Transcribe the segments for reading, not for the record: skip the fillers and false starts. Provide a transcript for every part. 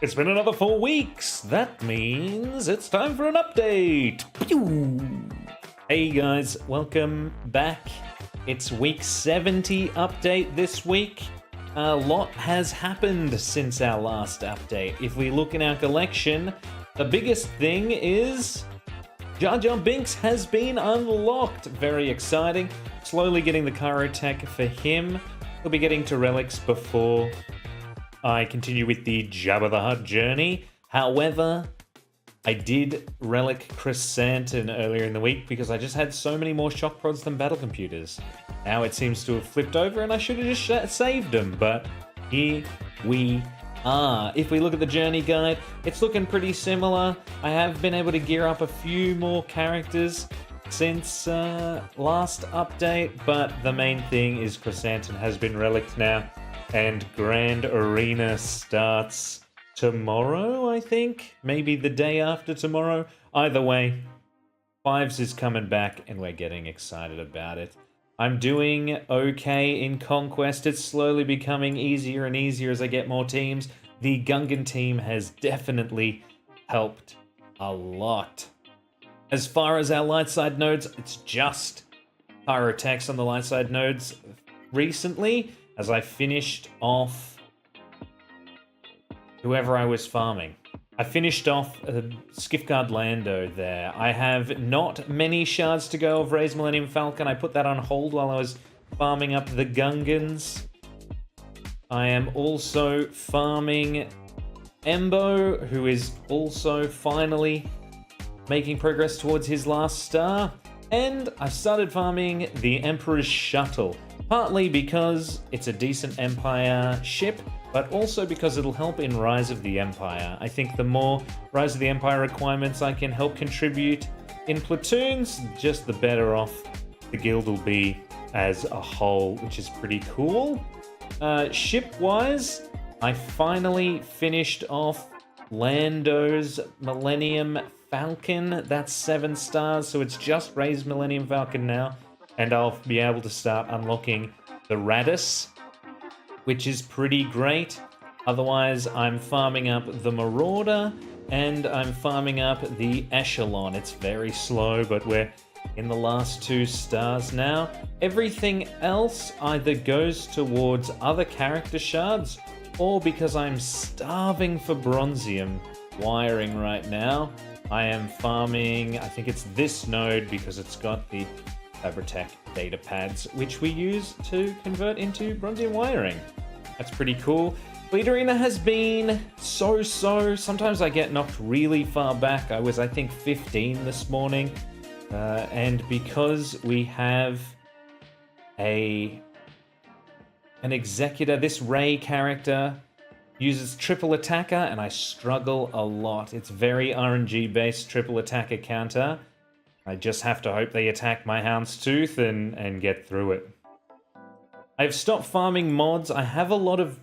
It's been another 4 weeks. That means it's time for an update. Pew! Hey guys, welcome back. It's week 70 update this week. A lot has happened since our last update. If we look in our collection, the biggest thing is Jar Jar Binks has been unlocked. Very exciting. Slowly getting the Cairo tech for him. We'll be getting to relics before I continue with the Jabba the Hutt journey. However, I did relic Chrysanthemum earlier in the week because I just had so many more shock prods than battle computers. Now it seems to have flipped over and I should have just saved them, but here we are. If we look at the journey guide, it's looking pretty similar. I have been able to gear up a few more characters since last update, but the main thing is Chrysanthemum has been relicked now. And Grand Arena starts tomorrow, I think? Maybe the day after tomorrow? Either way, Fives is coming back and we're getting excited about it. I'm doing okay in Conquest. It's slowly becoming easier and easier as I get more teams. The Gungan team has definitely helped a lot. As far as our light side nodes, it's just Pyrotechs on the light side nodes recently. As I finished off whoever I was farming. I finished off Skiffguard Lando there. I have not many shards to go of Ray's Millennium Falcon. I put that on hold while I was farming up the Gungans. I am also farming Embo, who is also finally making progress towards his last star. And I've started farming the Emperor's Shuttle. Partly because it's a decent Empire ship, but also because it'll help in Rise of the Empire. I think the more Rise of the Empire requirements I can help contribute in platoons, just the better off the guild will be as a whole, which is pretty cool. Ship-wise, I finally finished off Lando's Millennium Falcon. That's 7 stars, so it's just Ray's Millennium Falcon now. And I'll be able to start unlocking the Radis, which is pretty great. Otherwise, I'm farming up the Marauder, and I'm farming up the Echelon. It's very slow, but we're in the last 2 stars now. Everything else either goes towards other character shards, or because I'm starving for Bronzium wiring right now, I am farming, I think it's this node because it's got the Fabritech data pads, which we use to convert into Bronzium wiring. That's pretty cool. Fleet Arena has been so-so. Sometimes I get knocked really far back. I was, I think, 15 this morning. And because we have an Executor, this Ray character uses triple attacker, and I struggle a lot. It's very RNG-based triple attacker counter. I just have to hope they attack my Houndstooth and get through it. I've stopped farming mods. I have a lot of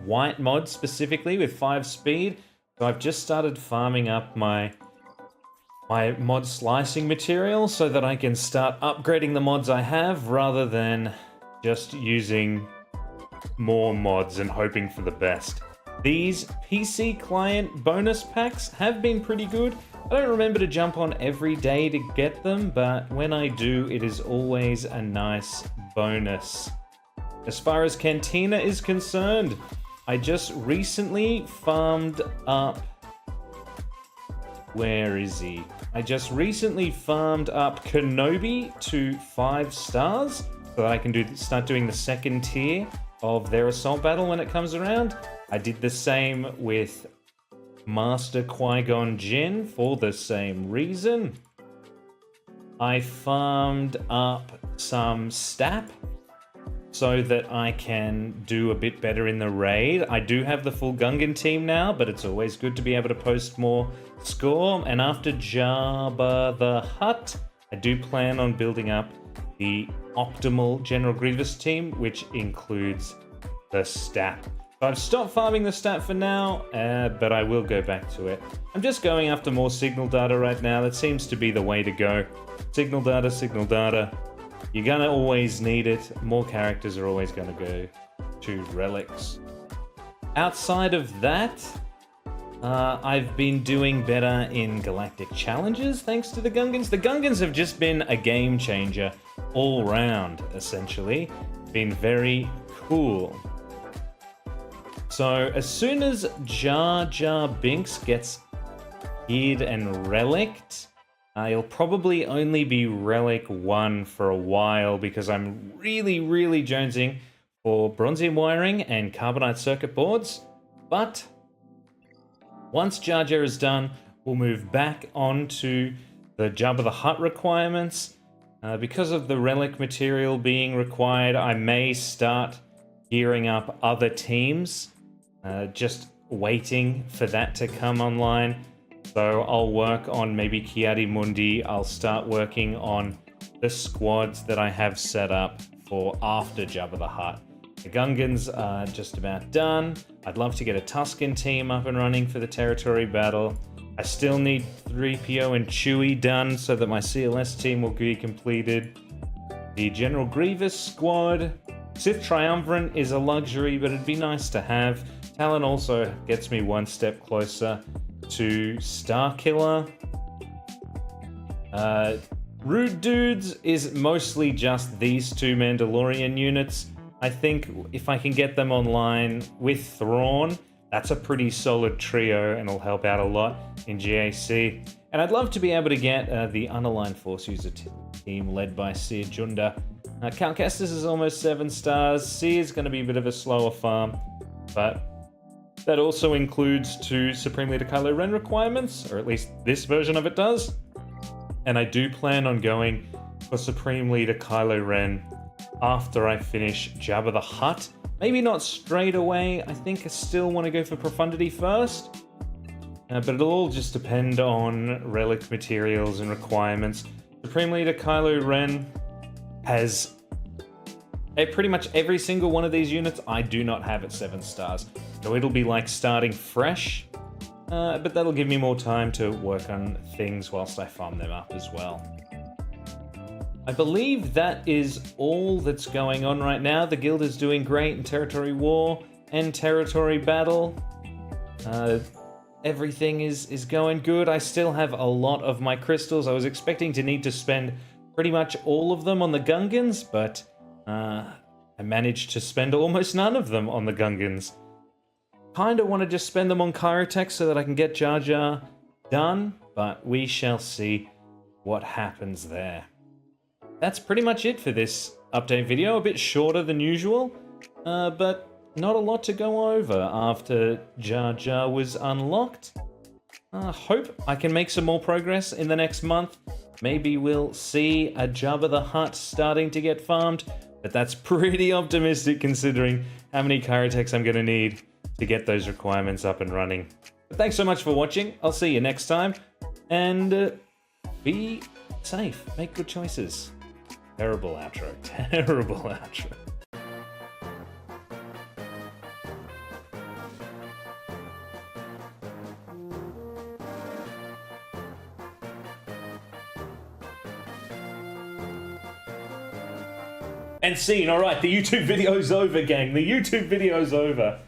white mods specifically with 5 speed. So I've just started farming up my mod slicing material so that I can start upgrading the mods I have rather than just using more mods and hoping for the best. These PC client bonus packs have been pretty good. I don't remember to jump on every day to get them, but when I do, it is always a nice bonus. As far as Cantina is concerned, I just recently farmed up... Where is he? I just recently farmed up Kenobi to 5 stars so that I can start doing the second tier of their assault battle when it comes around. I did the same with Master Qui-Gon Jinn for the same reason. I farmed up some Stap so that I can do a bit better in the raid. I do have the full Gungan team now, but it's always good to be able to post more score. And after Jabba the Hutt, I do plan on building up the optimal General Grievous team, which includes the Stap. So I've stopped farming the stat for now, but I will go back to it. I'm just going after more signal data right now. That seems to be the way to go. Signal data, signal data. You're gonna always need it. More characters are always gonna go to relics. Outside of that, I've been doing better in galactic challenges thanks to the Gungans. The Gungans have just been a game changer all round, essentially. Been very cool. So as soon as Jar Jar Binks gets geared and relicked, he'll probably only be Relic 1 for a while because I'm really jonesing for bronzium wiring and carbonite circuit boards. But once Jar Jar is done, we'll move back onto the Jabba the Hutt requirements. Because of the relic material being required, I may start gearing up other teams, just waiting for that to come online. So I'll work on maybe Kiadi Mundi. I'll start working on the squads that I have set up for after Jabba the Hutt. The Gungans are just about done. I'd love to get a Tusken team up and running for the territory battle. I still need 3PO and Chewie done so that my CLS team will be completed. The General Grievous squad. Sith Triumvirate is a luxury, but it'd be nice to have. Talon also gets me one step closer to Starkiller. Rude Dudes is mostly just these two Mandalorian units. I think if I can get them online with Thrawn, that's a pretty solid trio and it'll help out a lot in GAC. And I'd love to be able to get the unaligned Force user team led by Seer Junda. Cal Kestis is almost 7 stars. Seer is going to be a bit of a slower farm, but that also includes 2 Supreme Leader Kylo Ren requirements, or at least this version of it does. And I do plan on going for Supreme Leader Kylo Ren after I finish Jabba the Hutt. Maybe not straight away. I think I still want to go for Profundity first. But it'll all just depend on relic materials and requirements. Supreme Leader Kylo Ren has pretty much every single one of these units I do not have at 7 stars. So it'll be like starting fresh. But that'll give me more time to work on things whilst I farm them up as well. I believe that is all that's going on right now. The guild is doing great in Territory War and Territory Battle. Everything is going good. I still have a lot of my crystals. I was expecting to need to spend pretty much all of them on the Gungans, but I managed to spend almost none of them on the Gungans. Kinda want to just spend them on Kyrotech so that I can get Jar Jar done, but we shall see what happens there. That's pretty much it for this update video. A bit shorter than usual, but not a lot to go over after Jar Jar was unlocked. Hope I can make some more progress in the next month. Maybe we'll see a Jabba the Hutt starting to get farmed, but that's pretty optimistic considering how many Kyrotechs I'm going to need to get those requirements up and running. But thanks so much for watching. I'll see you next time, and be safe. Make good choices. Terrible outro. Terrible outro. And scene. Alright, the YouTube video's over, gang. The YouTube video's over.